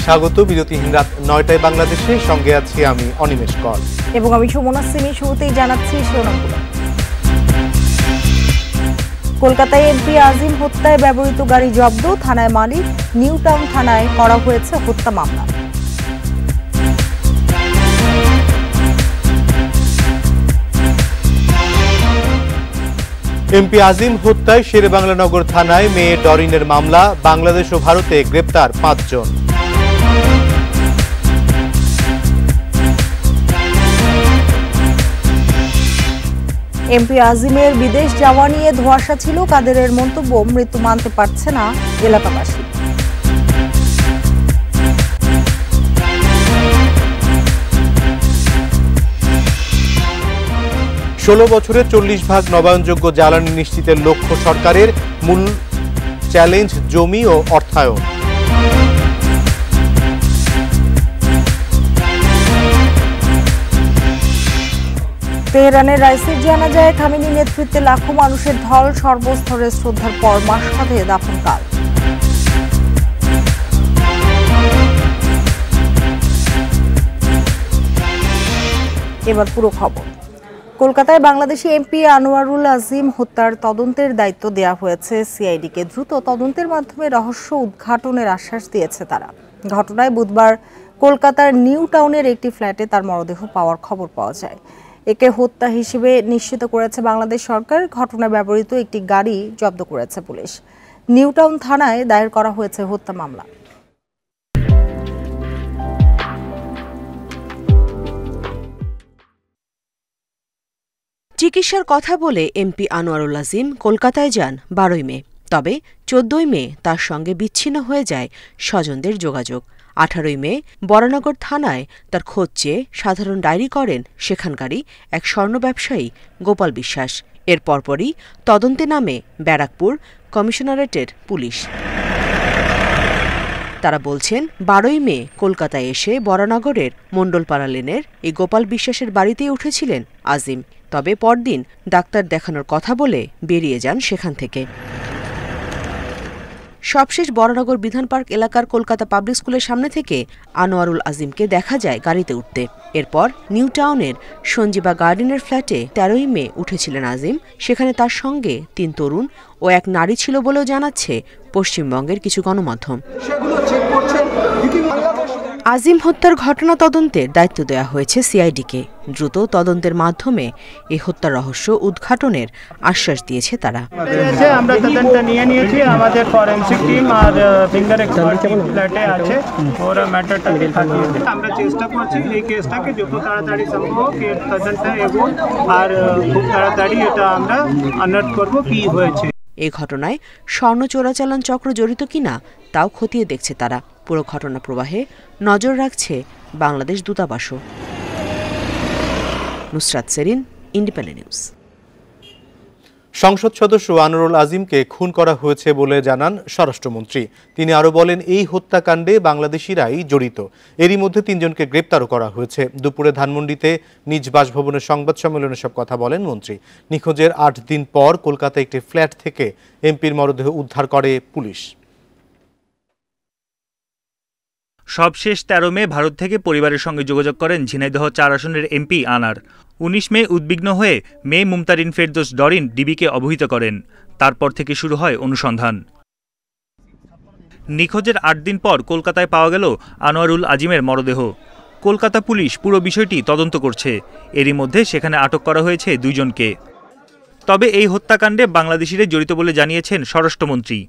স্বাগত। বিরতিহীন রাত ৯টায় বাংলাদেশে, সঙ্গে আছি আমি অনিমেষ কর এবং আমি সুমনা সিমি। শুরুতেই জানাচ্ছি শিরোনামগুলো। কলকাতায় এমপি আজিম হত্যায় ব্যবহৃত গাড়ি জব্দ, থানায় মালিক। নিউ টাউন থানায় করা হয়েছে হত্যা মামলা। এমপি আজিম হত্যায় শেরেবাংলানগর থানায় মেয়ে ডরিনের মামলা। বাংলাদেশ ও ভারতে গ্রেপ্তার ৫ জন। এমপি আজিমের বিদেশ যাওয়া নিয়ে ধোঁয়াশা ছিল, কাদেরের মন্তব্য মৃত্যু মানতে পারছে না এলাকাবাসী। ষোলো বছরে ৪০% নবায়নযোগ্য জ্বালানি নিশ্চিতের লক্ষ্য সরকারের। মূল চ্যালেঞ্জ জমি ও অর্থায়ন। তেহরানের রাইসের জানাজায় খামেনি নেতৃত্বে লাখো মানুষের ঢল, সর্বস্তরের শ্রদ্ধার পর মাসখানেক দাফনকাল। এবার পুরো খবর। কলকাতায় বাংলাদেশি এমপি আনোয়ারুল আজিম হত্যার তদন্তের দায়িত্ব দেওয়া হয়েছে সিআইডিকে। দ্রুত তদন্তের মাধ্যমে রহস্য উদ্ঘাটনের আশ্বাস দিয়েছে তারা। ঘটনায় বুধবার কলকাতার নিউ টাউনের একটি ফ্ল্যাটে তার মরদেহ পাওয়ার খবর পাওয়া যায়। একে হত্যা হিসেবে নিশ্চিত করেছে বাংলাদেশ সরকার। ঘটনায় ব্যবহৃত একটি গাড়ি জব্দ করেছে পুলিশ। নিউ টাউন থানায় দায়ের করা হয়েছে হত্যা মামলা। চিকিৎসার কথা বলে এমপি আনোয়ারুল আজিম কলকাতায় যান ১২ই মে। তবে ১৪ই মে তার সঙ্গে বিচ্ছিন্ন হয়ে যায় স্বজনদের যোগাযোগ। ১৮ই মে বরানগর থানায় তার খোঁজ চেয়ে সাধারণ ডায়েরি করেন সেখানকারই এক স্বর্ণ ব্যবসায়ী গোপাল বিশ্বাস। এর পরপরই তদন্তে নামে ব্যারাকপুর কমিশনারেটের পুলিশ। তারা বলছেন ১২ই মে কলকাতায় এসে বরানগরের মণ্ডলপাড়া লেনের এই গোপাল বিশ্বাসের বাড়িতেই উঠেছিলেন আজিম। তবে পরদিন ডাক্তার দেখানোর কথা বলে বেরিয়ে যান সেখান থেকে। সবশেষ বরানগর বিধান পার্ক এলাকার কলকাতা পাবলিক স্কুলের সামনে থেকে আনোয়ারুল আজিমকে দেখা যায় গাড়িতে উঠতে। এরপর নিউ টাউনের সঞ্জীবা গার্ডেনের ফ্ল্যাটে ১৩ই মে উঠেছিলেন আজিম। সেখানে তার সঙ্গে ৩ তরুণ ও এক নারী ছিল বলেও জানাচ্ছে পশ্চিমবঙ্গের কিছু গণমাধ্যম। আজিম হত্যার ঘটনা তদন্তের দায়িত্ব দেওয়া হয়েছে সিআইডিকে। দ্রুত তদন্তের মাধ্যমে এই হত্যার রহস্য উদ্ঘাটনের আশ্বাস দিয়েছে তারা। আমরা তদন্ত নিয়ে নিয়েছি, আমাদের ফরেনসিক টিম আর ফিঙ্গার এক্সপার্ট ফ্ল্যাটে আছে, ওরা ম্যাটারটা দেখাচ্ছি। আমরা চেষ্টা করছি এই কেসটাকে যত তাড়াতাড়ি সম্ভব তদন্ত এবং আর খুব তাড়াতাড়ি এটা আমরা আনার্ট করব কি হয়েছে। এই ঘটনায় স্বর্ণ চোরাচালান চক্র জড়িত কিনা তাও খতিয়ে দেখছে তারা। পুরো ঘটনা প্রবাহে নজর রাখছে বাংলাদেশ দূতাবাসও। Nusrat Serin, independent news. সংসদ সদস্য আনোয়ারুল আজিমকে খুন করা হয়েছে বলে জানান স্বরাষ্ট্রমন্ত্রী। তিনি আরও বলেন, এই হত্যাকাণ্ডে বাংলাদেশিরাই জড়িত। এরই মধ্যে ৩ জনকে গ্রেপ্তারও করা হয়েছে। দুপুরে ধানমন্ডিতে নিজ বাসভবনের সংবাদ সম্মেলনে সব কথা বলেন মন্ত্রী। নিখোঁজের ৮ দিন পর কলকাতায় একটি ফ্ল্যাট থেকে এমপির মরদেহ উদ্ধার করে পুলিশ। সবশেষ ১৩ মে ভারত থেকে পরিবারের সঙ্গে যোগাযোগ করেন ঝিনাইদহ ৪ আসনের এমপি আনার। ১৯ মে উদ্বিগ্ন হয়ে মেয়ে মুমতারিন ফেরদৌস ডরিন ডিবিকে অবহিত করেন। তারপর থেকে শুরু হয় অনুসন্ধান। নিখোঁজের ৮ দিন পর কলকাতায় পাওয়া গেল আনোয়ারুল আজিমের মরদেহ। কলকাতা পুলিশ পুরো বিষয়টি তদন্ত করছে। এরই মধ্যে সেখানে আটক করা হয়েছে ২ জনকে। তবে এই হত্যাকাণ্ডে বাংলাদেশিরা জড়িত বলে জানিয়েছেন স্বরাষ্ট্রমন্ত্রী।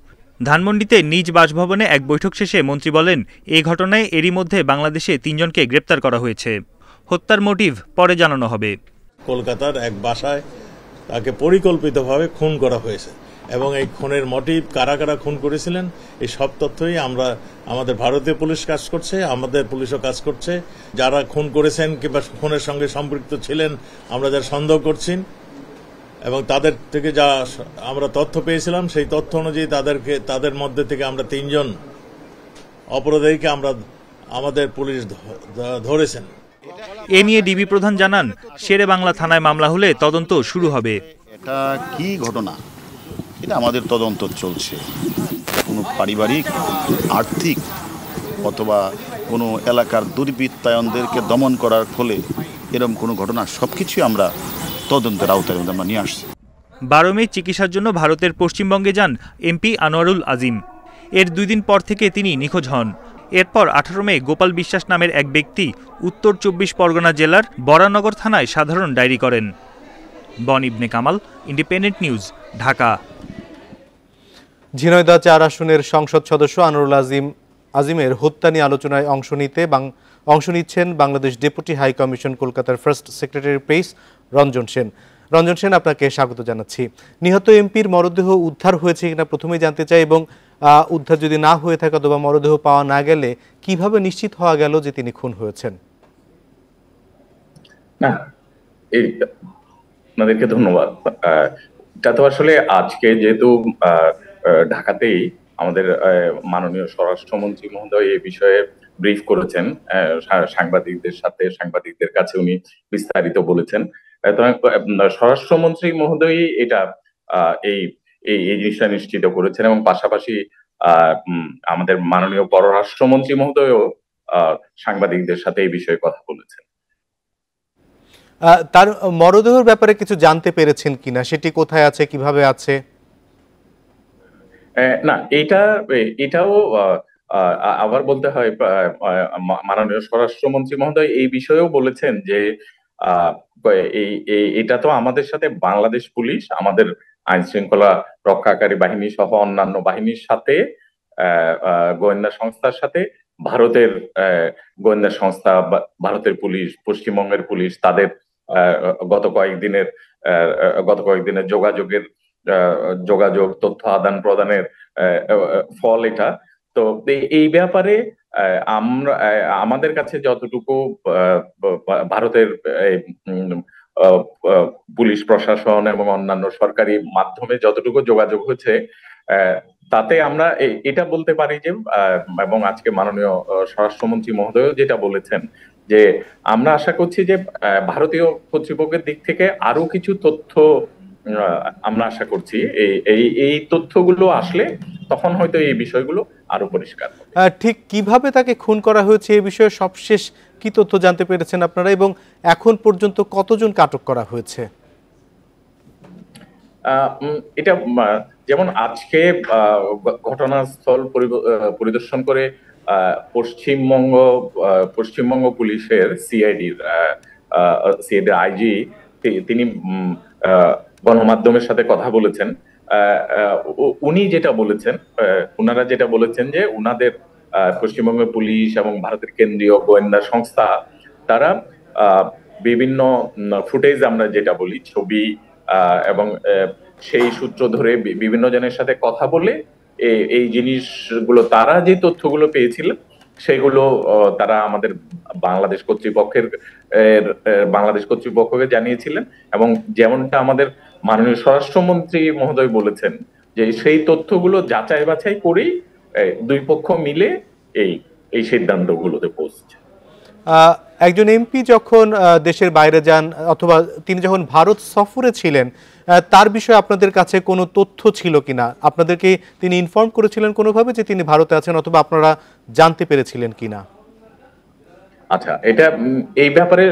ধানমন্ডিতে নিজ বাসভবনে এক বৈঠক শেষে মন্ত্রী বলেন, এই ঘটনায় এরই মধ্যে বাংলাদেশে ৩ জনকে গ্রেপ্তার করা হয়েছে। হত্যার মোটিভ পরে জানানো হবে। কলকাতার এক বাসায় তাকে পরিকল্পিতভাবে খুন করা হয়েছে এবং এই খুনের মোটিভ কারা কারা খুন করেছিলেন এই সব তথ্যই আমাদের ভারতীয় পুলিশ কাজ করছে, আমাদের পুলিশও কাজ করছে। যারা খুন করেছেন কিংবা খুনের সঙ্গে সম্পৃক্ত ছিলেন আমরা যারা সন্দেহ করছি এবং তাদের থেকে যা আমরা তথ্য পেয়েছিলাম সেই তথ্য অনুযায়ী তাদের মধ্যে থেকে আমরা ৩ জন অপরাধীকে আমাদের পুলিশ ধরেছেন। এ নিয়ে ডিবি প্রধান জানান, শেরেবাংলা থানায় মামলা হলে তদন্ত শুরু হবে। এটা কি ঘটনা এটা আমাদের তদন্ত চলছে। কোনো পারিবারিক, আর্থিক অথবা কোনো এলাকার দুর্বৃত্তায়নদেরকে দমন করার ফলে এরকম কোনো ঘটনা সব কিছুই আমরা তদন্তের আওতায় আমরা নিয়ে আসছি। 12 মে চিকিৎসার জন্য ভারতের পশ্চিমবঙ্গে যান এমপি আনোয়ারুল আজিম। এর 2 দিন পর থেকে তিনি নিখোঁজ হন। এরপর 18 মে গোপাল বিশ্বাস নামের এক ব্যক্তি উত্তর 24 পরগনা জেলার বরানগর থানায় সাধারণ ডায়েরি করেন। বন ইবনে কামাল, ইন্ডিপেন্ডেন্ট নিউজ, ঢাকা। ঝিনাইদহ 4 আসনের সংসদ সদস্য আনোয়ারুল আজিমের হত্যা নিয়ে আলোচনায় অংশ নিচ্ছেন বাংলাদেশ ডেপুটি হাই কমিশন কলকাতার first secretary press Ranjan Sen. Ranjan Sen, আপনাকে স্বাগত জানাচ্ছি। নিহত এমপির মরদেহ উদ্ধার হয়েছে কিনা প্রথমেই জানতে চাই, এবং উদ্ধার যদি না হয়ে থাকে অথবা মরদেহ পাওয়া না গেলে কিভাবে নিশ্চিত হওয়া গেল যে তিনি খুন হয়েছেন? না, আপনাদেরকে ধন্যবাদ। এটা তো আসলে আজকে যেহেতু ঢাকাতেই আমাদের মাননীয় স্বরাষ্ট্রমন্ত্রী মহোদয় এই বিষয়ে ব্রিফ করেছেন সাংবাদিকদের কাছে উনি বিস্তারিত বলেছেন। স্বরাষ্ট্রমন্ত্রী মহোদয় এটা এই জিনিসটা নিশ্চিত করেছেন, এবং পাশাপাশি আমাদের মাননীয় পররাষ্ট্রমন্ত্রী মহোদয়ও সাংবাদিকদের সাথে এই বিষয়ে কথা বলেছেন। তার মরদেহের ব্যাপারে কিছু জানতে পেরেছেন কিনা, সেটি কোথায় আছে, কিভাবে আছে? না, এটাও আবার বলতে হয়, মাননীয় স্বরাষ্ট্রমন্ত্রী মহোদয় এই বিষয়েও বলেছেন যে এটা তো আমাদের সাথে বাংলাদেশ পুলিশ, আমাদের আইন শৃঙ্খলা রক্ষাকারী বাহিনী সহ অন্যান্য বাহিনীর সাথে, গোয়েন্দা সংস্থার সাথে ভারতের গোয়েন্দা সংস্থা, ভারতের পুলিশ, পশ্চিমবঙ্গের পুলিশ, তাদের গত কয়েকদিনের যোগাযোগ তথ্য আদান প্রদানের ফল এটা। তো এই ব্যাপারে আমাদের কাছে যতটুকু ভারতের পুলিশ প্রশাসন এবং অন্যান্য সরকারি মাধ্যমে যতটুকু যোগাযোগ হয়েছে, তাতে আমরা এটা বলতে পারি যে, এবং আজকে মাননীয় স্বরাষ্ট্রমন্ত্রী মহোদয় যেটা বলেছেন, যে আমরা আশা করছি যে ভারতীয় কর্তৃপক্ষের দিক থেকে আরো কিছু তথ্য আমরা আশা করছি, এই তথ্যগুলো আসলে তখন হয়তো এই বিষয়গুলো আরো পরিষ্কার হবে। ঠিক কিভাবে তাকে খুন করা হয়েছে এই বিষয়ে সবশেষ কি তথ্য জানতে পেরেছেন আপনারা, এবং এখন পর্যন্ত কতজনকে আটক করা হয়েছে? এটা যেমন আজকে ঘটনাস্থল পরিদর্শন করে পশ্চিমবঙ্গ পুলিশের সিআইডির আইজি তিনি গণমাধ্যমের সাথে কথা বলেছেন। ওনারা যেটা বলেছেন যে উনাদের পশ্চিমবঙ্গের পুলিশ এবং ভারতের কেন্দ্রীয় গোয়েন্দা সংস্থা, তারা বিভিন্ন ফুটেজ, আমরা যেটা বলি ছবি, এবং সেই সূত্র ধরে বিভিন্ন জনের সাথে কথা বলে এই জিনিসগুলো, তারা যে তথ্যগুলো পেয়েছিলেন সেগুলো তারা আমাদের বাংলাদেশ কর্তৃপক্ষকে জানিয়েছিলেন, এবং যেমনটা আমাদের মাননীয় স্বরাষ্ট্রমন্ত্রী মহোদয় বলেছেন যে সেই তথ্যগুলো যাচাই বাছাই করেই দুই পক্ষ মিলে এই সিদ্ধান্তগুলোতে পৌঁছেছে। একজন এমপি যখন দেশের বাইরে যান অথবা তিনি যখন ভারত সফরে ছিলেন, তার বিষয়ে আপনাদের কাছে কোনো তথ্য ছিল কিনা? আপনাদেরকে তিনি ইনফর্ম করেছিলেন কোনোভাবে যে তিনি ভারতে আছেন, অথবা আপনারা জানতে পেরেছিলেন কিনা? আচ্ছা, এটা এই ব্যাপারে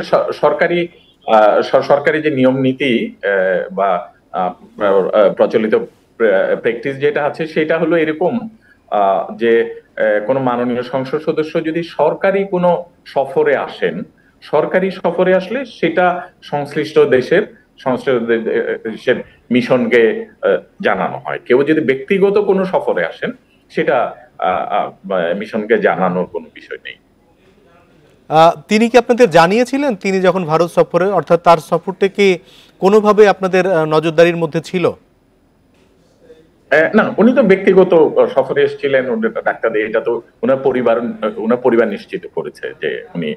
সরকারি যে নিয়ম নীতি বা প্রচলিত প্র্যাকটিস যেটা আছে, সেটা হলো এরকম যে কোনো মাননীয় সংসদ সদস্য যদি সরকারি কোনো সফরে আসলে সেটা সংশ্লিষ্ট দেশের মিশনকে জানানো হয়। কেউ যদি ব্যক্তিগত কোনো সফরে আসেন, সেটা মিশনকে জানানোর কোনো বিষয় নেই। তিনি কি আপনাদের জানিয়েছিলেন তিনি যখন ভারত সফরে, অর্থাৎ তার সফরটা কি কোনোভাবে আপনাদের নজরদারির মধ্যে ছিল? না, উনি তো ব্যক্তিগত সফরে এসেছিলেন, ডাক্তার, এটা তো ওনার পরিবার নিশ্চিত করেছে যে উনি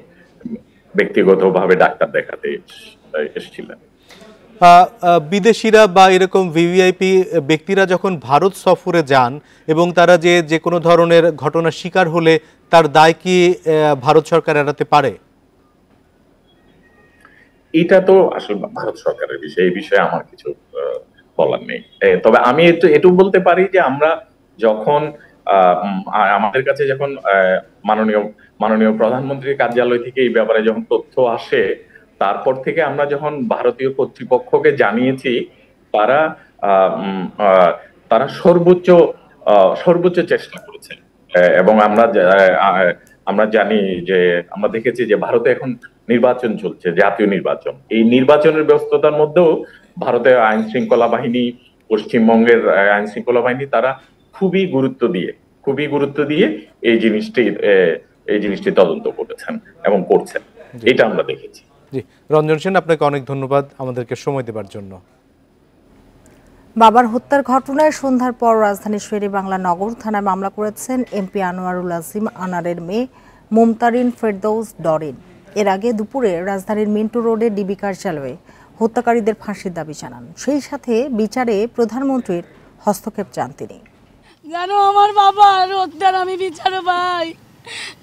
ব্যক্তিগতভাবে ডাক্তার দেখাতে এসেছিলেন। বিদেশিরা বা এরকম ভিভিআইপি ব্যক্তিরা যখন ভারত সফরে যান এবং তারা যে কোনো ধরনের ঘটনার শিকার হলে তার দায় কি ভারত সরকার এড়াতে পারে? এটা তো আসলে ভারত সরকারের বিষয়, এই বিষয়ে আমার কিছু বলার নেই। তবে আমি এটুকু বলতে পারি যে আমরা যখন আমাদের কাছে যখন মাননীয় প্রধানমন্ত্রীর কার্যালয় থেকে এই ব্যাপারে যখন তথ্য আসে, তারপর থেকে আমরা যখন ভারতীয় কর্তৃপক্ষকে জানিয়েছি, তারা সর্বোচ্চ চেষ্টা করেছে। এবং আমরা জানি যে, আমরা দেখেছি যে ভারতে এখন নির্বাচন চলছে, জাতীয় নির্বাচন। এই নির্বাচনের ব্যস্ততার মধ্যেও ভারতের আইন শৃঙ্খলা বাহিনী, পশ্চিমবঙ্গের আইন শৃঙ্খলা বাহিনী, তারা খুবই গুরুত্ব দিয়ে এই জিনিসটি তদন্ত করেছেন এবং করছেন, এটা আমরা দেখেছি। জি, রঞ্জন সেন, আপনাকে অনেক ধন্যবাদ আমাদেরকে সময় দেবার জন্য। বাবার হত্যার ঘটনায় সন্ধ্যার পর রাজধানীর শেরেবাংলা নগর থানায় মামলা করেছেন এমপি আনোয়ারুল আজিম আনারের মেয়ে মুমতারিন ফেরদৌস ডরিন। এর আগে দুপুরে রাজধানীর মিন্টু রোডে ডিবি কার্যালয়ে হত্যাকারীদের ফাঁসির দাবি জানান। সেই সাথে বিচারে প্রধানমন্ত্রীর হস্তক্ষেপ চান তিনি। জানো, আমার বাবার হত্যার আমি বিচার পাই।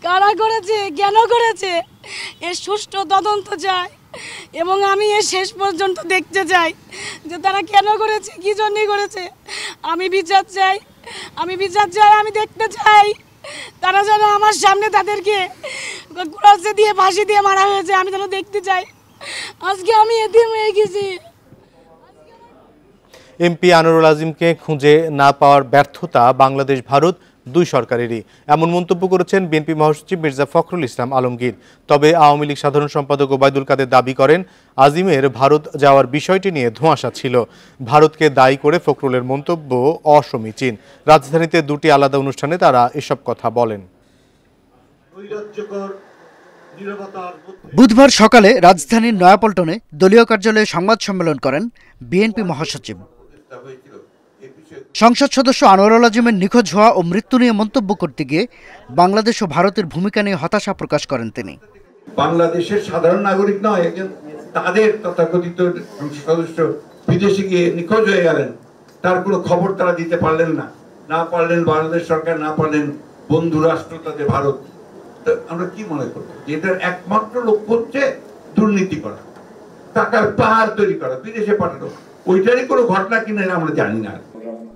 কারা করেছে, কেন করেছে, এর সুষ্ঠু তদন্ত চাই এবং আমি এর শেষ পর্যন্ত দেখতে চাই যে তারা কেন করেছে, কি জন্য করেছে। আমি বিচার চাই, আমি দেখতে চাই তারা যেন আমার সামনে তাদেরকে ক্রসে দিয়ে ফাঁসি দিয়ে মারা হয়েছে, আমি যেন দেখতে চাই। আজকে আমি এতিম হয়ে গেছি। এমপি আনোয়ারুল আজিমকে খুঁজে না পাওয়ার ব্যর্থতা বাংলাদেশ ভারত দুই সরকারেরই, এমন মন্তব্য করেছেন বিএনপি মহাসচিব মির্জা ফখরুল ইসলাম আলমগীর। তবে আওয়ামী লীগ সাধারণ সম্পাদক ওবায়দুল কাদের দাবি করেন, আজিমের ভারত যাওয়ার বিষয়টি নিয়ে ধোঁয়াশা ছিল। ভারতকে দায়ী করে ফখরুলের মন্তব্য অসমীচীন। রাজধানীতে দুটি আলাদা অনুষ্ঠানে তারা এসব কথা বলেন। বুধবার সকালে রাজধানীর নয়াপল্টনে দলীয় কার্যালয়ে সংবাদ সম্মেলন করেন বিএনপি মহাসচিব। সংসদ সদস্য আনোয়ারুল আজিমের নিখোঁজ হওয়া ও মৃত্যু নিয়ে মন্তব্য করতে গিয়ে বাংলাদেশ ও ভারতের ভূমিকা নিয়ে হতাশা প্রকাশ করেন তিনি। বাংলাদেশের সাধারণ নাগরিক নয়, তাদের তথাকথিত সদস্য বিদেশে গিয়ে নিখোঁজ হয়ে গেলেন, তার কোনো খবর তারা দিতে পারলেন না পারলেন বাংলাদেশ সরকার, না পারলেন বন্ধু রাষ্ট্র তাদের ভারত। আমরা কি মনে করব যে এটার একমাত্র লক্ষ্য হচ্ছে দুর্নীতি করা, টাকার পাহাড় তৈরি করা, বিদেশে পাঠানো? ওইটারই কোনো ঘটনা কিনা আমরা জানি না।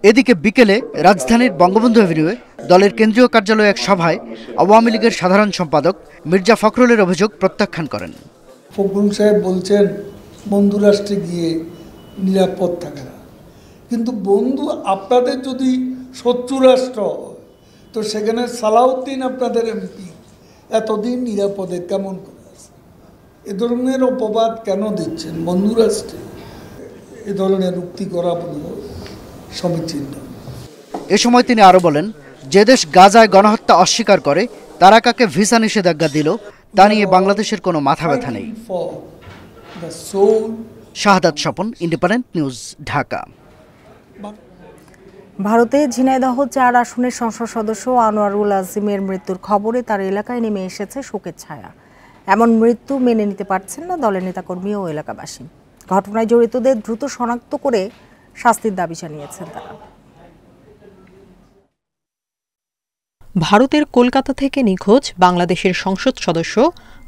এদিকে বিকেলে রাজধানীর বঙ্গবন্ধু এভিনিউয়ে দলের কেন্দ্রীয় কার্যালয়ে এক সভায় আওয়ামী লীগের সাধারণ সম্পাদক মির্জা ফখরুলের অভিযোগ প্রত্যাখ্যান করেন। ফখরুল সাহেব বলছেন বন্ধু রাষ্ট্রে গিয়ে নিরাপদ থাকে না, কিন্তু বন্ধু আপনাদের যদি শত্রু রাষ্ট্র, তো সেখানে সালাউদ্দিন আপনাদের এমপি এতদিন নিরাপদে কেমন করে আছে? এ ধরনের অপবাদ কেন দিচ্ছেন বন্ধু রাষ্ট্রে? এ ধরনের উক্তি করা সমীচীন। এ সময় তিনি আরো বলেন, যে দেশ গাজায় গণহত্যা অস্বীকার করে তারা কাকে ভিসা নিষেধাজ্ঞা দিল তা নিয়ে বাংলাদেশের কোনো মাথা ব্যথা নেই। শাহাদাত স্বপন, ইন্ডিপেন্ডেন্ট নিউজ, ঢাকা। ভারতে ঝিনাইদহ 4 আসনের সংসদ সদস্য আনোয়ারুল আজিমের মৃত্যুর খবরে তার এলাকায় নেমে এসেছে শোকের ছায়া। এমন মৃত্যু মেনে নিতে পারছেন না দলের নেতাকর্মী ও এলাকাবাসী। ঘটনায় জড়িতদের দ্রুত শনাক্ত করে শাস্তির দাবি জানিয়েছেন তারা। ভারতের কলকাতা থেকে নিখোঁজ বাংলাদেশের সংসদ সদস্য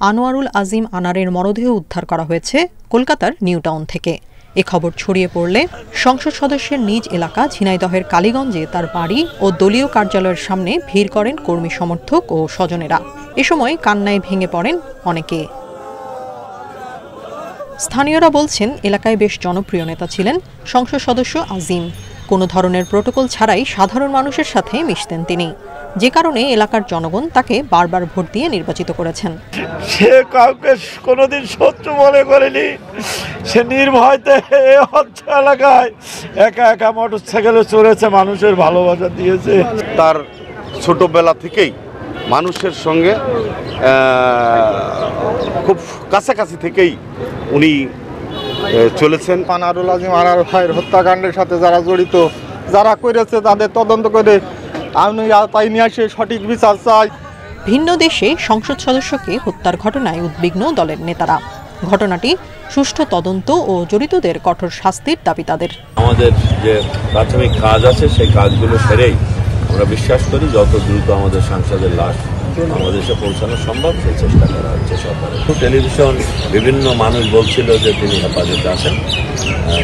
আনোয়ারুল আজিম আনারের মরদেহ উদ্ধার করা হয়েছে কলকাতার নিউ টাউন থেকে। এ খবর ছড়িয়ে পড়লে সংসদ সদস্যের নিজ এলাকা ঝিনাইদহের কালীগঞ্জে তার বাড়ি ও দলীয় কার্যালয়ের সামনে ভিড় করেন কর্মী সমর্থক ও স্বজনেরা। এ সময় কান্নায় ভেঙে পড়েন অনেকে। স্থানীয়রা বলছেন, এলাকায় বেশ জনপ্রিয় নেতা ছিলেন সংসদ সদস্য আজিম। কোনো ধরনের প্রোটোকল ছাড়াই সাধারণ মানুষের সাথে মিশতেন তিনি, যে কারণে এলাকার জনগণ তাকে বারবার ভোট দিয়ে নির্বাচিত করেছেন। সে কাউকে কোনোদিন শত্রু মনে করেনি। সে নির্ভয়তে এলাকায় একা মোটরসাইকেলে চড়েছে, মানুষের ভালোবাসা দিয়েছে। তার ছোটবেলা থেকেই মানুষের সঙ্গে খুব কাছাকাছি থেকেই উনি চলেছেন। আনোয়ারুল আজিম আনার ভাইয়ের হত্যাকাণ্ডের সাথে যারা জড়িত, যারা করেছে তাদের তদন্ত করে আমি তাই নিয়ে আসে সঠিক বিচার চাই। ভিন্ন দেশে সংসদ সদস্যকে হত্যার ঘটনায় উদ্বিগ্ন দলের নেতারা। ঘটনাটি সুষ্ঠু তদন্ত ও জড়িতদের কঠোর শাস্তির দাবি তাদের। আমাদের যে প্রাথমিক কাজ আছে সেই কাজগুলো সেরেই আমরা বিশ্বাস করি যত দ্রুত আমাদের সাংসদের লাশ বাংলাদেশে পৌঁছানো সম্ভব সেই চেষ্টা করা হচ্ছে সরকারের। টেলিভিশন বিভিন্ন মানুষ বলছিল যে তিনি হেফাজতে আছেন,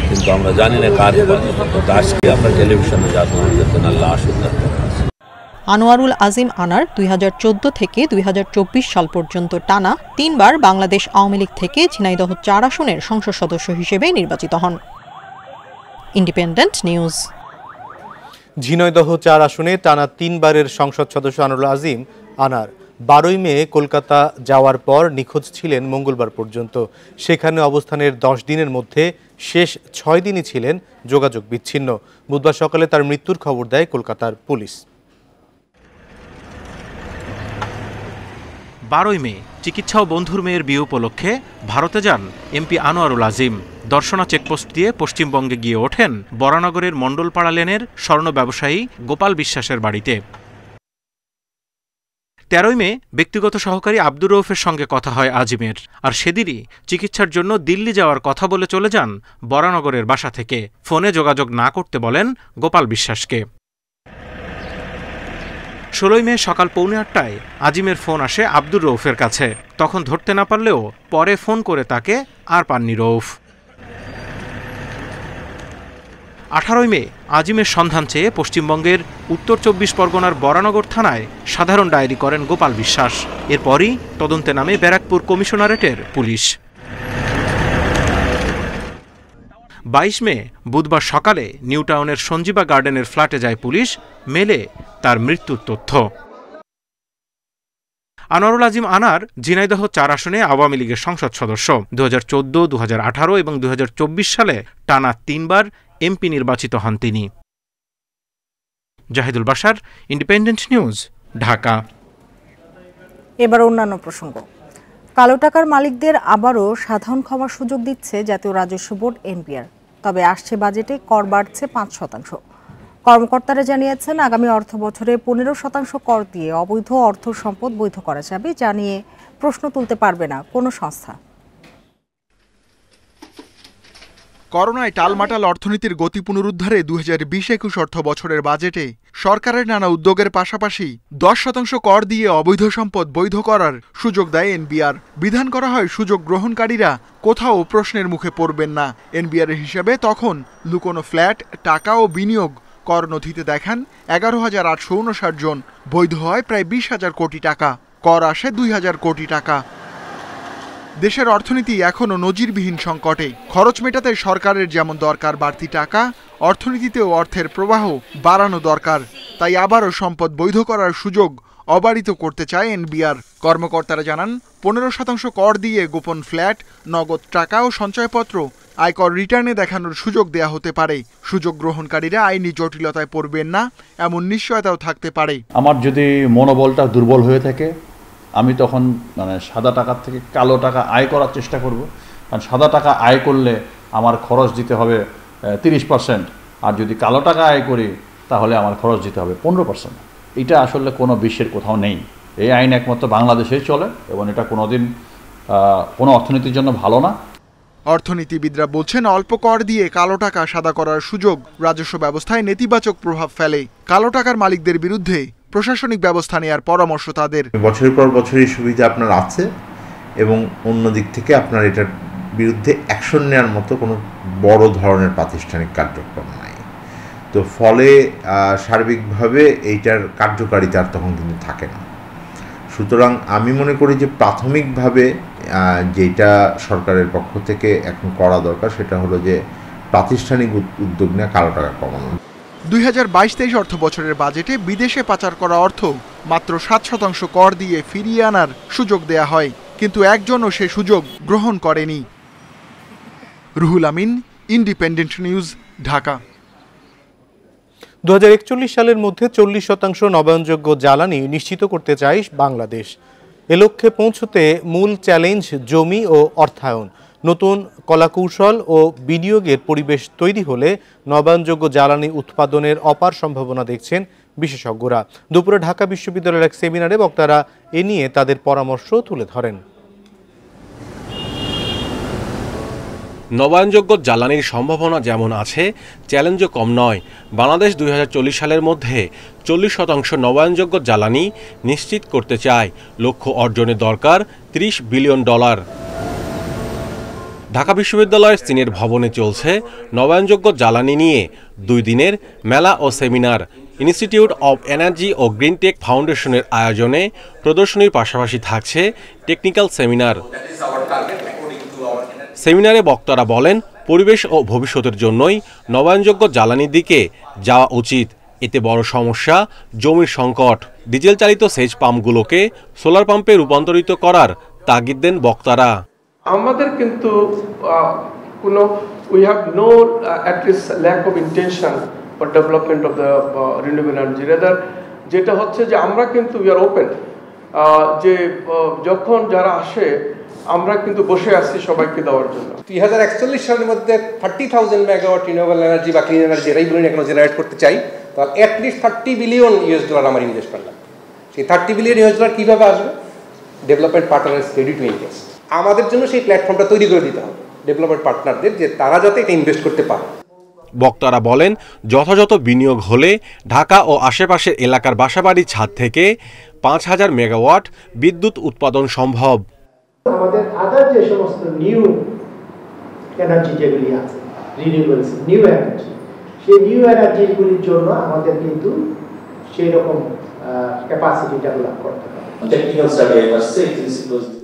কিন্তু আমরা জানি না কার হেফাজতে। আজকে আমরা টেলিভিশনে যা তোমাদের লাশ উদ্ধার করা। আনোয়ারুল আজিম আনার 2014 থেকে 2024 সাল পর্যন্ত টানা 3 বার বাংলাদেশ আওয়ামী লীগ থেকে ঝিনাইদহ 4 আসনের সংসদ সদস্য হিসেবে নির্বাচিত হন। Independent news. ঝিনাইদহ 4 আসনে টানা 3 বারের সংসদ সদস্য আনোয়ারুল আজিম আনার 12 মে কলকাতা যাওয়ার পর নিখোঁজ ছিলেন মঙ্গলবার পর্যন্ত। সেখানে অবস্থানের 10 দিনের মধ্যে শেষ 6 দিনই ছিলেন যোগাযোগ বিচ্ছিন্ন। বুধবার সকালে তার মৃত্যুর খবর দেয় কলকাতার পুলিশ। 12 মে চিকিৎসা ও বন্ধুর মেয়ের বিয়ে উপলক্ষে ভারতে যান এমপি আনোয়ারুল আজিম। দর্শনা চেকপোস্ট দিয়ে পশ্চিমবঙ্গে গিয়ে ওঠেন বরানগরের মণ্ডলপাড়া লেনের স্বর্ণ ব্যবসায়ী গোপাল বিশ্বাসের বাড়িতে। 13 মে ব্যক্তিগত সহকারী আব্দুর রউফের সঙ্গে কথা হয় আজিমের, আর সেদিনই চিকিৎসার জন্য দিল্লি যাওয়ার কথা বলে চলে যান বরানগরের বাসা থেকে। ফোনে যোগাযোগ না করতে বলেন গোপাল বিশ্বাসকে। 16 মে সকাল 7:45 আজিমের ফোন আসে আব্দুর রউফের কাছে। তখন ধরতে না পারলেও পরে ফোন করে তাকে আর পাননি রউফ। 18 মে আজিমের সন্ধান চেয়ে পশ্চিমবঙ্গের উত্তর 24 পরগনার বরানগর থানায় সাধারণ ডায়েরি করেন গোপাল বিশ্বাস। এরপরই তদন্তে নামে ব্যারাকপুর কমিশনারেটের পুলিশ। 22 মে বুধবার সকালে নিউ টাউনের সঞ্জীবা গার্ডেনের ফ্ল্যাটে যায় পুলিশ, মেলে তার মৃত্যুর তথ্য। আনোয়ারুল আজিম আনার ঝিনাইদহ 4 আসনে আওয়ামী লীগের সংসদ সদস্য। 2014, 2018 এবং 2024 সালে টানা 3 বার এমপি নির্বাচিত হন তিনি। Zahidul Bashar, Independent news, Dhaka. এবার অন্যান্য প্রসঙ্গ। কালো টাকার মালিকদের আবারও সাধারণ ক্ষমার সুযোগ দিচ্ছে জাতীয় রাজস্ব বোর্ড এনবিআর। তবে আসছে বাজেটে কর বাড়ছে 5%। কর্মকর্তারা জানিয়েছেন আগামী অর্থ বছরে 15% কর দিয়ে অবৈধ অর্থ সম্পদ বৈধ করা যাবে, যা নিয়ে প্রশ্ন তুলতে পারবে না কোনো সংস্থা। করোনায় টালমাটাল অর্থনীতির গতি পুনরুদ্ধারে 2020-21 অর্থ বছরের বাজেটে সরকারের নানা উদ্যোগের পাশাপাশি 10% কর দিয়ে অবৈধ সম্পদ বৈধ করার সুযোগ দেয় এনবিআর। বিধান করা হয় সুযোগ গ্রহণকারীরা কোথাও প্রশ্নের মুখে পড়বেন না। এনবিআরের হিসাবে তখন লুকোনো ফ্ল্যাট, টাকা ও বিনিয়োগ কর নথিতে দেখান 11,859 জন। বৈধ হয় প্রায় 20,000 কোটি টাকা, কর আসে 2,000 কোটি টাকা। দেশের অর্থনীতি এখনও নজিরবিহীন সংকটে। খরচ মেটাতে সরকারের যেমন দরকার বাড়তি টাকা, অর্থনীতিতেও অর্থের প্রবাহ বাড়ানো দরকার। তাই আবারও সম্পদ বৈধ করার সুযোগ অবারিত করতে চায় এনবিআর। কর্মকর্তারা জানান 15% কর দিয়ে গোপন ফ্ল্যাট, নগদ টাকা ও সঞ্চয়পত্র আয়কর রিটার্নে দেখানোর সুযোগ দেয়া হতে পারে। সুযোগ গ্রহণকারীরা আইনি জটিলতায় পড়বেন না এমন নিশ্চয়তাও থাকতে পারে। আমার যদি মনোবলটা দুর্বল হয়ে থাকে, আমি তখন সাদা টাকার থেকে কালো টাকা আয় করার চেষ্টা করব। কারণ সাদা টাকা আয় করলে আমার খরচ দিতে হবে 30%, আর যদি কালো টাকা আয় করি তাহলে আমার খরচ দিতে হবে 15%। এটা আসলে কোনো বিশ্বের কোথাও নেই। এই আইন একমাত্র বাংলাদেশেই চলে এবং এটা কোনোদিন কোনো অর্থনীতির জন্য ভালো না। অর্থনীতিবিদরা বলছেন অল্প কর দিয়ে কালো টাকা সাদা করার সুযোগ রাজস্ব ব্যবস্থায় নেতিবাচক প্রভাব ফেলে। কালো টাকার মালিকদের বিরুদ্ধে প্রশাসনিক ব্যবস্থা নেওয়ার পরামর্শ তাদের। বছরের পর বছর এই সুবিধা আপনার আছে এবং অন্য দিক থেকে আপনার এটার বিরুদ্ধে অ্যাকশন নেওয়ার মতো কোনো বড় ধরনের প্রাতিষ্ঠানিক কার্যক্রম নাই। তো ফলে সার্বিকভাবে এইটার কার্যকারিতা আর তখন কিন্তু থাকে না। সুতরাং আমি মনে করি যে প্রাথমিকভাবে যেটা সরকারের পক্ষ থেকে এখন করা দরকার সেটা হলো যে প্রাতিষ্ঠানিক উদ্যোগ নিয়ে কালো টাকা কমানো। 2022-23 অর্থ বছরের বাজেটে বিদেশে পাচার করা অর্থ মাত্র 7% কর দিয়ে ফিরিয়ে আনার সুযোগ দেয়া হয়, কিন্তু একজনও সে সুযোগ গ্রহণ করেনি। Ruhul Amin, independent news, Dhaka. 2041 সালের মধ্যে 40% নবায়নযোগ্য জ্বালানি নিশ্চিত করতে চায় বাংলাদেশ। এ লক্ষ্যে পৌঁছতে মূল চ্যালেঞ্জ জমি ও অর্থায়ন। নতুন কলাকৌশল ও বিনিয়োগের পরিবেশ তৈরি হলে নবায়নযোগ্য জ্বালানি উৎপাদনের অপার সম্ভাবনা দেখছেন বিশেষজ্ঞরা। দুপুরে ঢাকা বিশ্ববিদ্যালয়ের এক সেমিনারে বক্তারা এ নিয়ে তাদের পরামর্শ তুলে ধরেন। নবায়নযোগ্য জ্বালানির সম্ভাবনা যেমন আছে, চ্যালেঞ্জও কম নয়। বাংলাদেশ 2040 সালের মধ্যে 40% নবায়নযোগ্য জ্বালানি নিশ্চিত করতে চায়। লক্ষ্য অর্জনে দরকার $30 বিলিয়ন। ঢাকা বিশ্ববিদ্যালয়ের সিনেট ভবনে চলছে নবায়নযোগ্য জ্বালানি নিয়ে 2 দিনের মেলা ও সেমিনার। ইনস্টিটিউট অব এনার্জি ও গ্রিন টেক ফাউন্ডেশনের আয়োজনে প্রদর্শনীর পাশাপাশি থাকছে টেকনিক্যাল সেমিনার। সেমিনারে বক্তারা বলেন, পরিবেশ ও ভবিষ্যতের জন্যই নবায়নযোগ্য জ্বালানির দিকে যাওয়া উচিত। এতে বড় সমস্যা জমির সংকট। ডিজেল চালিত সেচ পাম্পগুলোকে সোলার পাম্পে রূপান্তরিত করার তাগিদ দেন বক্তারা। আমাদের কিন্তু কোনো we have no at least lack of intention for development of the renewable energy. Rather যেটা হচ্ছে যে আমরা কিন্তু we are open যে যখন যারা আসে আমরা কিন্তু বসে আছি সবাইকে দেওয়ার জন্য। 2041 সালের মধ্যে 30,000 মেগাওয়াট রিনিউয়েবল এনার্জি বা ক্লিন এনার্জি এরাই বলুন এখনো জেনারেট করতে চাই, তাহলে অ্যাটলিস্ট $30 বিলিয়ন আমার ইনভেস্ট করলাম। সেই $30 বিলিয়ন কীভাবে আসবে? Development partner is ready to invest. আমাদের জন্য সেই প্ল্যাটফর্মটা তৈরি করে দিতে হবে ডেভেলপমেন্ট পার্টনারদের, যে তারা যাতে এটা ইনভেস্ট করতে পারে। বক্তারা বলেন, যথাযথ বিনিয়োগ হলে ঢাকা ও আশেপাশের এলাকার বাসাবাড়ির ছাদ থেকে 5,000 মেগাওয়াট বিদ্যুৎ উৎপাদন সম্ভব। আমাদের আদার যে সমস্ত নিউ এনার্জি যেগুলি আছে, রিনিউয়েবলস নিউ এনার্জি, সেই নিউ এনার্জিগুলির জন্য আমাদের কিন্তু সেই রকম ক্যাপাসিটি ডেভেলপ করতে হবে।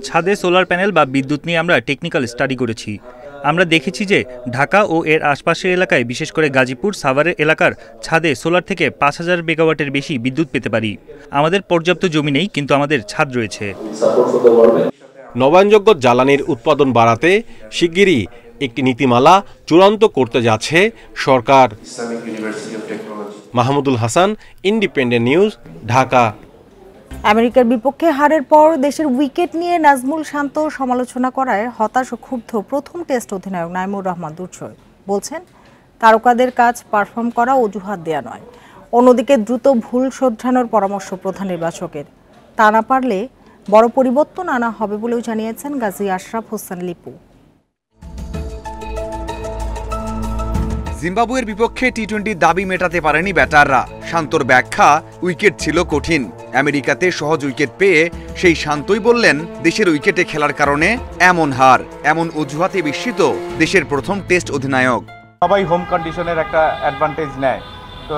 ছাদে সোলার প্যানেল বা বিদ্যুৎ নিয়ে আমরা টেকনিক্যাল স্টাডি করেছি। আমরা দেখেছি যে ঢাকা ও এর আশপাশের এলাকায়, বিশেষ করে গাজীপুর সাভারের এলাকার ছাদে সোলার থেকে 5,000 মেগাওয়াটের বেশি বিদ্যুৎ পেতে পারি। আমাদের পর্যাপ্ত জমি নেই, কিন্তু আমাদের ছাদ রয়েছে। নবায়নযোগ্য জ্বালানির উৎপাদন বাড়াতে শিগগিরই একটি নীতিমালা চূড়ান্ত করতে যাচ্ছে সরকার। Mahmudul Hasan, independent news, Dhaka. আমেরিকার বিপক্ষে হারের পর দেশের উইকেট নিয়ে নাজমুল শান্ত সমালোচনা করায় হতাশ ও ক্ষুব্ধ প্রথম টেস্ট অধিনায়ক নাইমুর রহমান দুর্জয়। বলছেন, তারকাদের কাজ পারফর্ম করা অজুহাত দেয়া নয়। অন্যদিকে দ্রুত ভুল শোধরানোর পরামর্শ প্রধান নির্বাচকের। তা না পারলে বড় পরিবর্তন আনা হবে বলেও জানিয়েছেন গাজী আশরাফ হোসেন লিপু। জিম্বাবুয়ের বিপক্ষে টি-20 দাবি মেটাতে পারেনি ব্যাটাররা। শান্তর ব্যাখ্যা, উইকেট ছিল কঠিন। আমেরিকাতে সহজ উইকেট পেয়ে সেই শান্তই বললেন, দেশের উইকেটে খেলার কারণে এমন হার। এমন অজুহাতে বিস্মিত দেশের প্রথম টেস্ট অধিনায়ক। সবাই হোম কন্ডিশনের একটা অ্যাডভান্টেজ নেয়, তো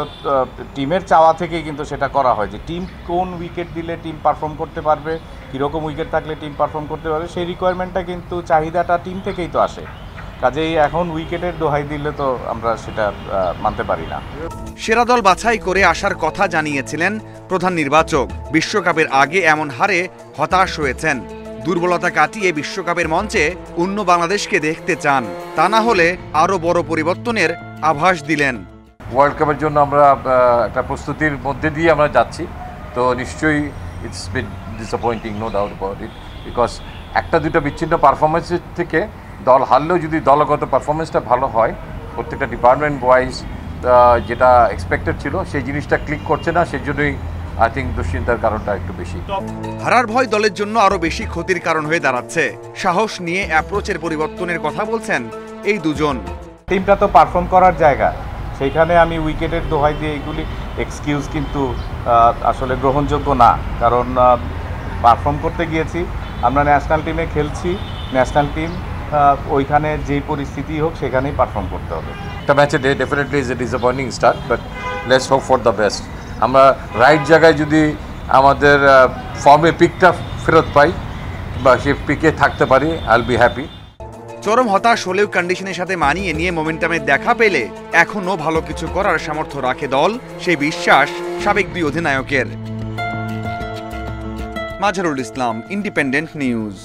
টিমের চাওয়া থেকেই কিন্তু সেটা করা হয় যে টিম কোন উইকেট দিলে টিম পারফর্ম করতে পারবে, কীরকম উইকেট থাকলে টিম পারফর্ম করতে পারবে, সেই রিকোয়ারমেন্টটা কিন্তু চাহিদাটা টিম থেকেই তো আসে। কাজেই এখন উইকেটের দোহাই দিলে তো আমরা সেটা মানতে পারি না। সেরা দল বাছাই করে আসার কথা জানিয়েছিলেন প্রধান নির্বাচক। বিশ্বকাপের আগে এমন হারে হতাশ হয়েছেন। দুর্বলতা কাটিয়ে বিশ্বকাপের মঞ্চে অন্য বাংলাদেশকে দেখতে চান। তা না হলে আরও বড় পরিবর্তনের আভাস দিলেন। ওয়ার্ল্ড কাপের জন্য আমরা একটা প্রস্তুতির মধ্যে দিয়ে আমরা যাচ্ছি, তো নিশ্চয়ই it's bit disappointing, no doubt about it, because একটা দুটো বিচ্ছিন্ন পারফরমেন্সের থেকে দল হারলেও যদি দলগত পারফরমেন্সটা ভালো হয়, প্রত্যেকটা ডিপার্টমেন্ট ওয়াইজ যেটা এক্সপেক্টেড ছিল সেই জিনিসটা ক্লিক করছে না, সেই জন্যই আই থিঙ্ক দুশ্চিন্তার কারণটা একটু বেশি। হারার ভয় দলের জন্য আরও বেশি ক্ষতির কারণ হয়ে দাঁড়াচ্ছে। সাহস নিয়ে অ্যাপ্রোচের পরিবর্তনের কথা বলছেন এই দুজন। টিমটা তো পারফর্ম করার জায়গা, সেইখানে আমি উইকেটের দোহাই দিয়ে এইগুলি এক্সকিউজ কিন্তু আসলে গ্রহণযোগ্য না। কারণ পারফর্ম করতে গিয়েছি, আমরা ন্যাশনাল টিমে খেলছি, ন্যাশনাল টিম ওইখানে যেই পরিস্থিতি হোক সেখানেই পারফর্ম করতে হবে। একটা ম্যাচে definitely is a disappointing start, but let's hope for the best. আমরা রাইট জায়গায় যদি আমাদের ফর্মে পিকটা ফেরত পাই বা সে পিকে থাকতে পারি, আই উইল বি হ্যাপি। চরম হতাশ হলেও কন্ডিশনের সাথে মানিয়ে নিয়ে মোমেন্টামের দেখা পেলে এখনও ভালো কিছু করার সামর্থ্য রাখে দল, সেই বিশ্বাস সাবেক দুই অধিনায়কের। Mazharul Islam, independent news.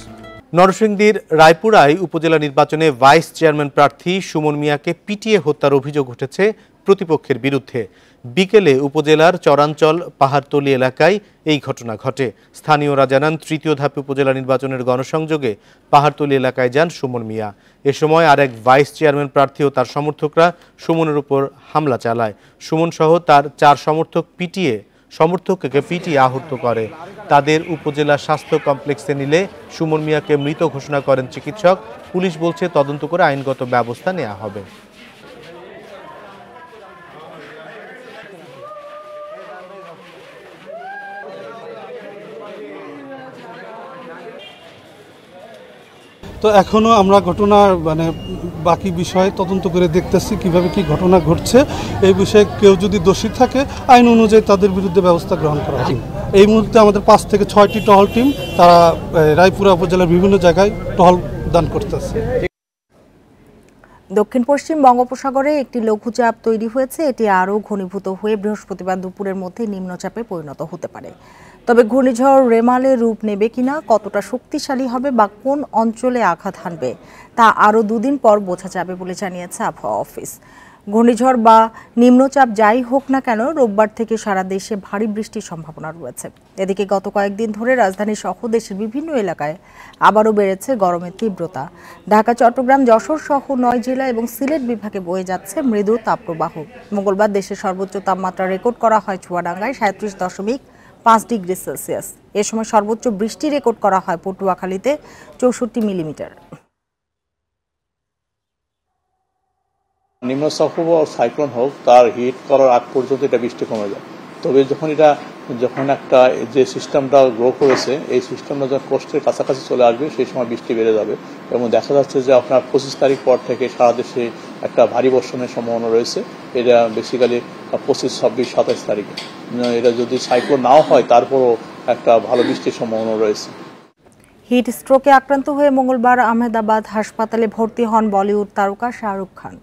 নরসিংদীর রায়পুরায় উপজেলা নির্বাচনে ভাইস চেয়ারম্যান প্রার্থী সুমন মিয়াকে পিটিয়ে হত্যার অভিযোগ উঠেছে প্রতিপক্ষের বিরুদ্ধে। বিকেলে উপজেলার চরাঞ্চল পাহাড়তলী এলাকায় এই ঘটনা ঘটে। স্থানীয়রা জানান, তৃতীয় ধাপে উপজেলা নির্বাচনের গণসংযোগে পাহাড়তলী এলাকায় যান সুমন মিয়া। এ সময় আরেক ভাইস চেয়ারম্যান প্রার্থী ও তার সমর্থকরা সুমনের উপর হামলা চালায়। সুমন সহ তার 4 সমর্থককে পিটিয়ে আহত করে। তাদের উপজেলা স্বাস্থ্য কমপ্লেক্সে নিলে সুমন মিয়াকে মৃত ঘোষণা করেন চিকিৎসক। পুলিশ বলছে তদন্ত করে আইনগত ব্যবস্থা নেওয়া হবে। তো এখনও আমরা ঘটনার বাকি বিষয় তদন্ত করে দেখতেছি কিভাবে কি ঘটনা ঘটছে। এই বিষয়ে কেউ যদি দোষী থাকে আইন অনুযায়ী তাদের বিরুদ্ধে ব্যবস্থা গ্রহণ করা হবে। এই মুহূর্তে আমাদের 5 থেকে 6টি টহল টিম তারা রায়পুরা উপজেলার বিভিন্ন জায়গায় টহল দান করতেছে। দক্ষিণ পশ্চিম বঙ্গোপসাগরে একটি লঘুচাপ তৈরি হয়েছে। এটি আরও ঘনীভূত হয়ে বৃহস্পতিবার দুপুরের মধ্যে নিম্নচাপে পরিণত হতে পারে। তবে ঘূর্ণিঝড় রেমালে রূপ নেবে কিনা, কতটা শক্তিশালী হবে বা কোন অঞ্চলে আঘাত হানবে তা আরও 2 দিন পর বোঝা যাবে বলে জানিয়েছে আবহাওয়া অফিস। ঘূর্ণিঝড় বা নিম্নচাপ যাই হোক না কেন, রোববার থেকে সারা দেশে ভারী বৃষ্টির সম্ভাবনা রয়েছে। এদিকে গত কয়েকদিন ধরে রাজধানী সহ দেশের বিভিন্ন এলাকায় আবারও বেড়েছে গরমের তীব্রতা। ঢাকা, চট্টগ্রাম, যশোর সহ 9 জেলা এবং সিলেট বিভাগে বয়ে যাচ্ছে মৃদু তাপপ্রবাহ। মঙ্গলবার দেশের সর্বোচ্চ তাপমাত্রা রেকর্ড করা হয় চুয়াডাঙ্গায় 37.5 ডিগ্রি সেলসিয়াস। এ সময় সর্বোচ্চ বৃষ্টি রেকর্ড করা হয় পটুয়াখালীতে 64 মিলিমিটার। নিম্নচাপ হোক বা সাইক্লোন হোক, তার হিট করার আগ পর্যন্ত এটা বৃষ্টি কমে যায়। তবে যখন একটা যে সিস্টেমটা গ্রো করেছে, এই সিস্টেমটা যখন কোস্টের কাছাকাছি চলে আসবে সেই সময় বৃষ্টি বেড়ে যাবে এবং দেখা যাচ্ছে যে আপনার 25 তারিখ পর থেকে সারা দেশে একটা ভারী বর্ষণের সম্ভাবনা রয়েছে। এটা বেসিক্যালি 25, 26, 27 তারিখে। এটা যদি সাইক্লোন নাও হয় তারপরও একটা ভালো বৃষ্টির সম্ভাবনা রয়েছে। হিট স্ট্রোকে আক্রান্ত হয়ে মঙ্গলবার আহমেদাবাদ হাসপাতালে ভর্তি হন বলিউড তারকা শাহরুখ খান।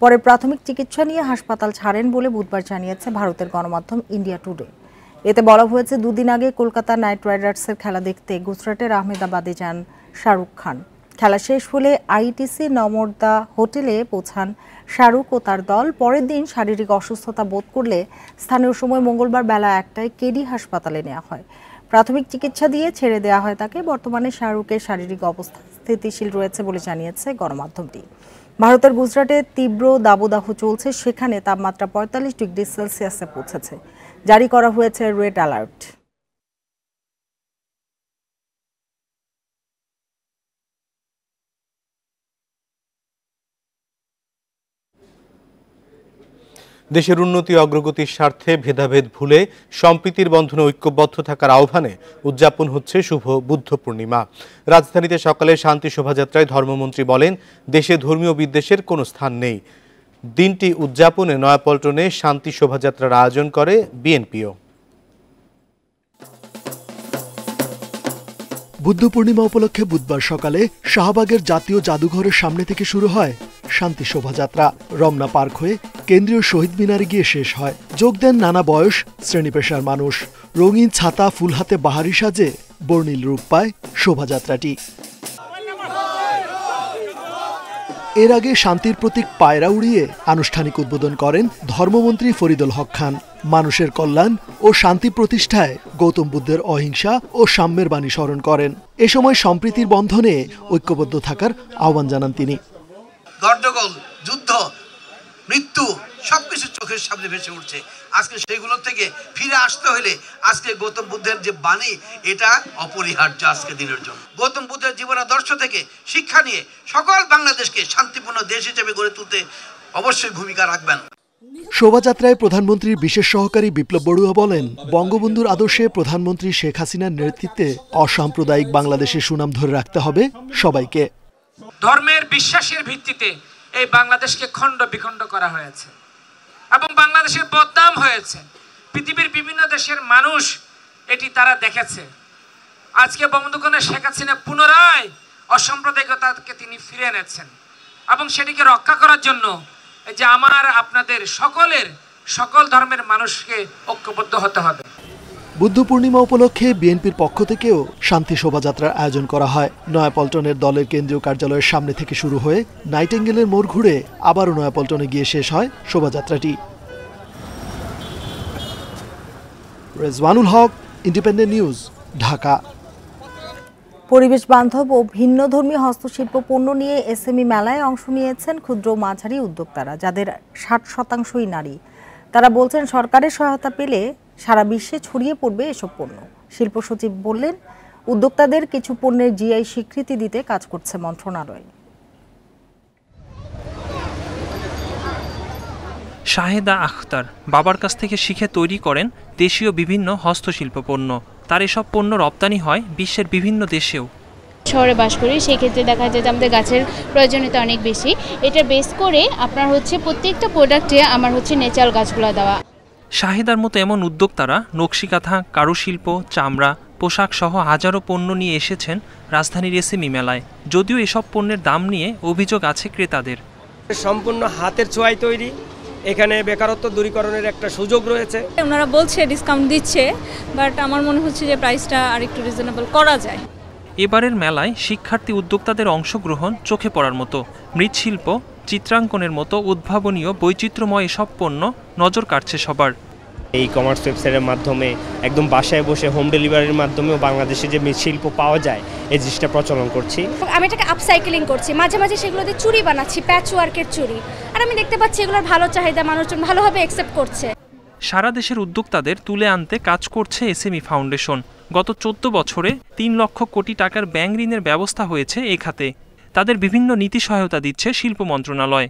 পরে প্রাথমিক চিকিৎসা নিয়ে হাসপাতাল ছাড়েন বলে বুধবার জানিয়েছে ভারতের গণমাধ্যম ইন্ডিয়া টুডে। এতে বলা হয়েছে, 2 দিন আগে কলকাতা নাইট রাইডার্সের খেলা দেখতে গুজরাটের আহমেদাবাদে যান শাহরুখ খান। খেলা শেষ হলে আইটিসি নমরদা হোটেলে পৌঁছান শাহরুখ ও তার দল। পরের দিন শারীরিক অসুস্থতা বোধ করলে স্থানীয় সময় মঙ্গলবার বেলা 1টায় কেডি হাসপাতালে নেওয়া হয়। প্রাথমিক চিকিৎসা দিয়ে ছেড়ে দেওয়া হয় তাকে। বর্তমানে শাহরুখের শারীরিক অবস্থা স্থিতিশীল রয়েছে বলে জানিয়েছে গণমাধ্যমটি। ভারতের গুজরাটে তীব্র দাবদাহ চলছে, সেখানে তাপমাত্রা 45 ডিগ্রি সেলসিয়াসে পৌঁছেছে। জারি করা হয়েছে রেড অ্যালার্ট। দেশের উন্নতি অগ্রগতির স্বার্থে ভেদাভেদ ভুলে সম্প্রীতির বন্ধনে ঐক্যবদ্ধ থাকার আহ্বানে উদযাপন হচ্ছে শুভ বুদ্ধ পূর্ণিমা। রাজধানীতে সকালে শান্তি শোভাযাত্রায় ধর্মমন্ত্রী বলেন, দেশে ধর্মীয় বিদ্বেষের কোনো স্থান নেই। দিনটি উদযাপনে নয়াপল্টনে শান্তি শোভাযাত্রার আয়োজন করে বিএনপিও। বুদ্ধ পূর্ণিমা উপলক্ষে বুধবার সকালে শাহবাগের জাতীয় জাদুঘরের সামনে থেকে শুরু হয় শান্তি শোভাযাত্রা। রমনা পার্ক হয়ে কেন্দ্রীয় শহীদ মিনারে গিয়ে শেষ হয়। যোগ দেন নানা বয়স শ্রেণী পেশার মানুষ। রঙিন ছাতা, ফুল হাতে বাহারি সাজে বর্ণিল রূপ পায় শোভাযাত্রাটি। এর আগে শান্তির প্রতীক পায়রা উড়িয়ে আনুষ্ঠানিক উদ্বোধন করেন ধর্মমন্ত্রী ফরিদুল হক খান। মানুষের কল্যাণ ও শান্তি প্রতিষ্ঠায় গৌতম বুদ্ধের অহিংসা ও সাম্যের বাণী স্মরণ করেন। এ সময় সম্প্রীতির বন্ধনে ঐক্যবদ্ধ থাকার আহ্বান জানান তিনি। গন্ডগোল, যুদ্ধ, মৃত্যু সবকিছু চোখের সামনে ভেসে উঠছে। আজকে সেগুলো থেকে ফিরে আসতে হলে আজকে গৌতম বুদ্ধের যে বাণী, এটা অপরিহার্য আজকে দিনের জন্য। গৌতম বুদ্ধের জীবনাদর্শ থেকে শিক্ষা নিয়ে সকল বাংলাদেশকে শান্তিপূর্ণ দেশ হিসেবে গড়ে তুলতে অবশ্যই ভূমিকা রাখবেন। শোভাযাত্রায় প্রধানমন্ত্রীর বিশেষ সহকারী বিপ্লব বড়ুয়া বলেন, বঙ্গবন্ধুর আদর্শে প্রধানমন্ত্রী শেখ হাসিনার নেতৃত্বে অসাম্প্রদায়িক বাংলাদেশের সুনাম ধরে রাখতে হবে সবাইকে। ধর্মের বিশ্বাসের ভিত্তিতে এই বাংলাদেশকে খণ্ড বিখণ্ড করা হয়েছে এবং বাংলাদেশের বদনাম হয়েছে। পৃথিবীর বিভিন্ন দেশের মানুষ এটি তারা দেখেছে। আজকে বঙ্গবন্ধু শেখ হাসিনা পুনরায় অসাম্প্রদায়িকতাকে তিনি ফিরে এনেছেন এবং সেটিকে রক্ষা করার জন্য যে আমার আপনাদের সকল ধর্মের মানুষকে ঐক্যবদ্ধ হতে হবে। বুদ্ধ পূর্ণিমা উপলক্ষে বিএনপির পক্ষ থেকেও শান্তি শোভাযাত্রার আয়োজন করা হয়। নয়াপল্টনের দলের কেন্দ্রীয় কার্যালয়ের সামনে থেকে শুরু হয়ে নাইটেঙ্গেলের মোড় ঘুরে আবারও নয়াপল্টনে গিয়ে শেষ হয় শোভাযাত্রাটি। রেজওয়ানুল হক, ইন্ডিপেন্ডেন্ট নিউজ, ঢাকা। পরিবেশ বান্ধব ও ভিন্নধর্মী হস্তশিল্প পণ্য নিয়ে এসএমই মেলায় অংশ নিয়েছেন ক্ষুদ্র মাঝারি উদ্যোক্তারা, যাদের 60%ই নারী। তারা বলছেন, সরকারের সহায়তা পেলে সারা বিশ্বে ছড়িয়ে পড়বে এসব পণ্য। শিল্প সচিব বললেন, উদ্যোক্তাদের কিছু পণ্যের জিআই স্বীকৃতি দিতে কাজ করছে মন্ত্রণালয়। শাহেদা আখতার বাবার কাছ থেকে শিখে তৈরি করেন দেশীয় বিভিন্ন হস্তশিল্প পণ্য। তার এসব পণ্য রপ্তানি হয় বিশ্বের বিভিন্ন দেশেও। শহরে বাস করি, সেই ক্ষেত্রে দেখা যায় যে আমাদের গাছের প্রয়োজনীয়তা অনেক বেশি। এটা বেস করে আপনার হচ্ছে প্রত্যেকটা প্রোডাক্টে আমার হচ্ছে ন্যাচারাল গাছগুলো দেওয়া। শাহেদার মতো এমন উদ্যোক্তারা নকশিকাঁথা, কারুশিল্প, চামড়া, পোশাক সহ হাজারো পণ্য নিয়ে এসেছেন রাজধানীর এসএমই মেলায়। যদিও এসব পণ্যের দাম নিয়ে অভিযোগ আছে ক্রেতাদের। সম্পূর্ণ হাতের ছোঁয়ায় তৈরি, এখানে বেকারত্ব দূরীকরণের একটা সুযোগ রয়েছে। ওনারা বলছে ডিসকাউন্ট দিচ্ছে, বাট আমার মনে হচ্ছে যে প্রাইসটা আরেকটু রিজনেবল করা যায়। এবারের মেলায় শিক্ষার্থী উদ্যোক্তাদের অংশগ্রহণ চোখে পড়ার মতো। মৃৎশিল্প, চিত্রাঙ্কনের মতো উদ্ভাবনীয় বৈচিত্র্যময় এসব পণ্য নজর কাটছে সবার। এই কমার্স ওয়েবসাইটের মাধ্যমে একদম বাসায় বসে হোম ডেলিভারির মাধ্যমেও বাংলাদেশে যে মৃৎশিল্প পাওয়া যায় এই জিনিসটা প্রচলন করছি। আমি এটাকে আপসাইক্লিং করছি, মাঝে মাঝে সেগুলোতে চুড়ি বানাচ্ছি, প্যাচ ওয়ার্কের চুড়ি, আর আমি দেখতে পাচ্ছি এগুলোর ভালো চাহিদা, মানুষজন ভালোভাবে অ্যাকসেপ্ট করছে। সারা দেশের উদ্যোক্তাদের তুলে আনতে কাজ করছে এসএমই ফাউন্ডেশন। গত 14 বছরে 3 লক্ষ কোটি টাকার ব্যাংক ঋণের ব্যবস্থা হয়েছে এই খাতে। তাদের বিভিন্ন নীতি সহায়তা দিচ্ছে শিল্প মন্ত্রণালয়।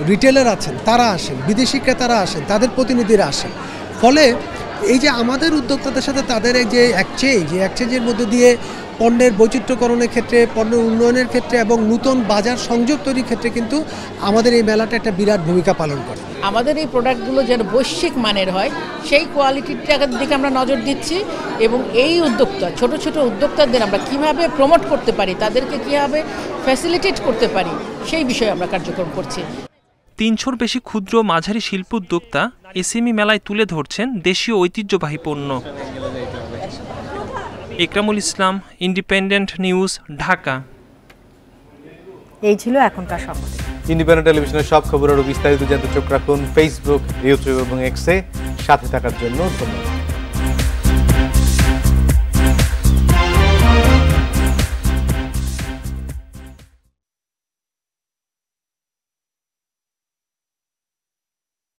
রিটেলার আছেন, তারা আসেন, বিদেশি ক্রেতারা আসেন, তাদের প্রতিনিধিরা আসেন। ফলে এই যে আমাদের উদ্যোক্তাদের সাথে তাদের এই যে এক্সচেঞ্জের মধ্যে দিয়ে পণ্যের বৈচিত্র্যকরণের ক্ষেত্রে, পণ্য উন্নয়নের ক্ষেত্রে এবং নতুন বাজার সংযোগ তৈরির ক্ষেত্রে কিন্তু আমাদের এই মেলাটা একটা বিরাট ভূমিকা পালন করে। আমাদের এই প্রোডাক্টগুলো যেন বৈশ্বিক মানের হয় সেই কোয়ালিটিটার দিকে আমরা নজর দিচ্ছি, এবং এই উদ্যোক্তা ছোট ছোট উদ্যোক্তাদের আমরা কিভাবে প্রমোট করতে পারি, তাদেরকে কীভাবে ফ্যাসিলিটেট করতে পারি সেই বিষয়ে আমরা কার্যক্রম করছি। 300-র বেশি ক্ষুদ্র মাঝারি শিল্প উদ্যোক্তা এসএমই মেলায় তুলে ধরছেন দেশীয় ঐতিহ্যবাহী পণ্য। একরামুল ইসলাম, ইন্ডিপেন্ডেন্ট নিউজ, ঢাকা। এই ছিল এখনকার সংবাদ। ইন্ডিপেন্ডেন্ট টেলিভিশনের সব খবর আরও বিস্তারিত জানতে চোখ রাখুন ফেসবুক, ইউটিউব এবং এক্সে। সাথে থাকার জন্য ধন্যবাদ।